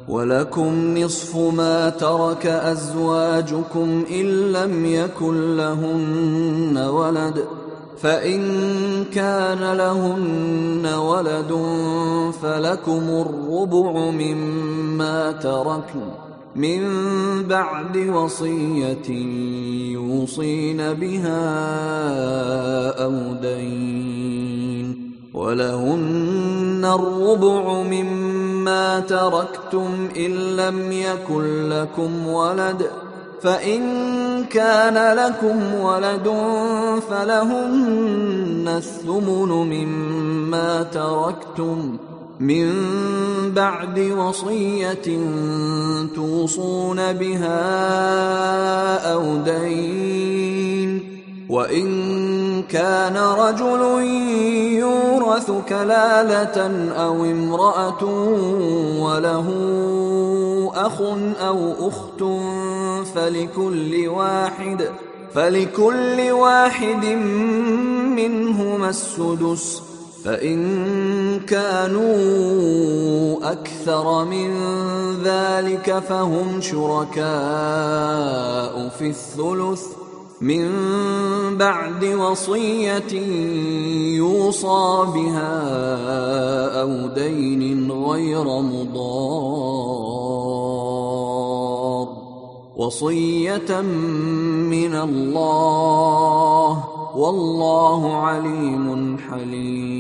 ولكم نصف ما ترك أزواجكم إن لم يكن لهن ولد، فإن كان لهن ولد فلكم الربع مما تركن من بعد وصية يوصين بها أو دين، ولهن الربع مما تركتم إن لم يكن لكم ولد، فإن كان لكم ولد فلهن الثمن مما تركتم من بعد وصية توصون بها أو دين، وإن كان رجل يورث كلالة أو امرأة وله أخ أو أخت فلكل واحد منهما السدس، فإن كانوا أكثر من ذلك فهم شركاء في الثلث من بعد وصية يوصى بها أو دين غير مضار، وصية من الله، والله عليم حليم.